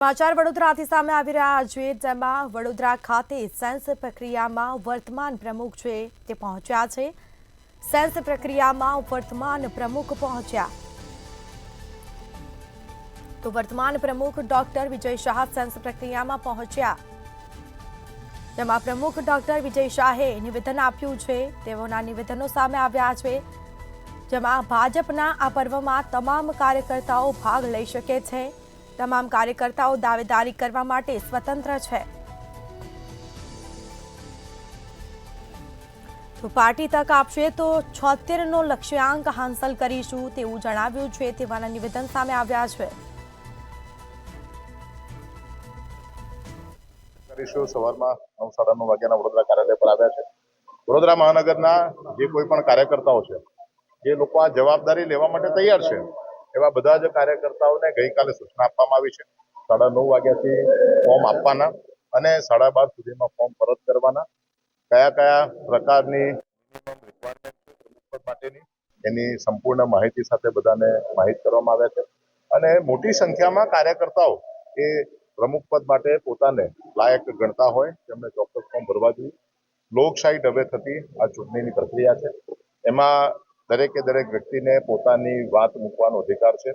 સમાચાર વડોદરાથી સામે આવી રહ્યા છે, જેમાં વડોદરા ખાતે સેન્સ પ્રક્રિયામાં વર્તમાન પ્રમુખ છે તે પહોંચ્યા છે। સેન્સ પ્રક્રિયામાં વર્તમાન પ્રમુખ પહોંચ્યા તો વર્તમાન પ્રમુખ ડોક્ટર વિજય શાહ સેન્સ પ્રક્રિયામાં પહોંચ્યા, જેમાં પ્રમુખ ડોક્ટર વિજય શાહે નિવેદન આપ્યું છે। તેઓના નિવેદનો સામે આવ્યા છે, જેમાં ભાજપના આ પર્વમાં તમામ કાર્યકર્તાઓ ભાગ લઈ શકે છે। તમામ કાર્યકર્તાઓ દાવેદારી કરવા માટે સ્વતંત્ર છે। તો પાર્ટી તક આપશે તો 76 નો લક્ષ્યાંક હાંસલ કરીશું તેવું જણાવ્યું છે। તેવાના નિવેદન સામે આવ્યા છે। સવારમાં 9:30 વાગ્યાના વડોદરા કાર્યાલય પર આવ્યા છે। વડોદરા મહાનગરના જે કોઈ પણ કાર્યકર્તાઓ છે, જે લોકો આ જવાબદારી લેવા માટે તૈયાર છે, એવા બધા જ કાર્યકર્તાઓને ગઈકાલે સૂચના આપવામાં આવી છે। 9:30 વાગ્યાથી ફોર્મ આપવાના અને 12:30 સુધીમાં ફોર્મ પરત કરવાના। કયા કયા પ્રકારની રિક્વાયરમેન્ટ માટેની એની સંપૂર્ણ માહિતી સાથે બધાને માહિત કરવામાં આવ્યા છે અને મોટી સંખ્યામાં કાર્યકર્તાઓ એ પ્રમુખ પદ માટે પોતાને લાયક ગણતા હોય તેમને ચોક્કસ ફોર્મ ભરવા જોઈએ। લોકશાહી ઢબે થતી આ ચૂંટણીની પ્રક્રિયા છે, એમાં દરેકે દરેક વ્યક્તિને પોતાની વાત મૂકવાનો અધિકાર છે।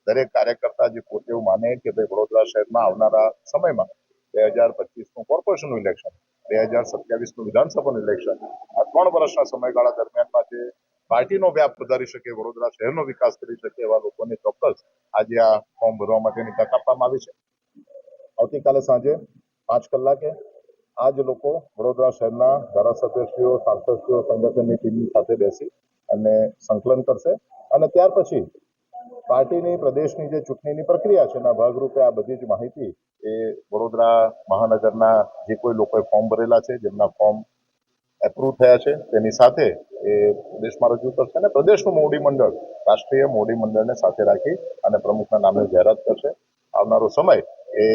દરેક કાર્યકર્તા જે પોતે એવું માને કે ભાઈ વડોદરા શહેરમાં આવનારા સમયમાં 2025નું કોર્પોરેશનનું ઇલેક્શન, 2027નું વિધાનસભાનું ઇલેક્શન, આ 3 વર્ષના સમયગાળા દરમિયાનમાં જે પાર્ટીનો વ્યાપ વધારી શકે, વડોદરા શહેરનો વિકાસ કરી શકે એવા લોકોને ચોક્કસ આજે આ ફોર્મ ભરવા માટેની તક આપવામાં આવી છે। આવતીકાલે સાંજે 5 કલાકે આ જ લોકો વડોદરા શહેરના ધારાસભ્યશ્રીઓ, સાંસદશ્રીઓ, સંગઠનની ટીમ સાથે બેસી અને સંકલન કરશે અને ત્યાર પછી પાર્ટીની પ્રદેશની જે ચૂંટણીની પ્રક્રિયા છે એના ભાગરૂપે આ બધી જ માહિતી એ વડોદરા મહાનગરના જે કોઈ લોકોએ ફોર્મ ભરેલા છે, જેમના ફોર્મ એપ્રુવ થયા છે, તેની સાથે એ પ્રદેશમાં રજૂ કરશે અને પ્રદેશનું મોવડી મંડળ, રાષ્ટ્રીય મોવડી મંડળને સાથે રાખી અને પ્રમુખના નામની જાહેરાત કરશે। આવનારો સમય એ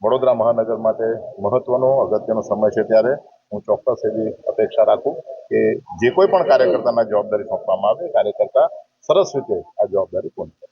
વડોદરા મહાનગર માટે મહત્વનો અગત્યનો સમય છે, ત્યારે હું ચોક્કસ એવી અપેક્ષા રાખું કે જે કોઈ પણ કાર્યકર્તાના જવાબદારી સોંપવામાં આવે, કાર્યકર્તા સરસ રીતે આ જવાબદારી પૂર્ણ કરે।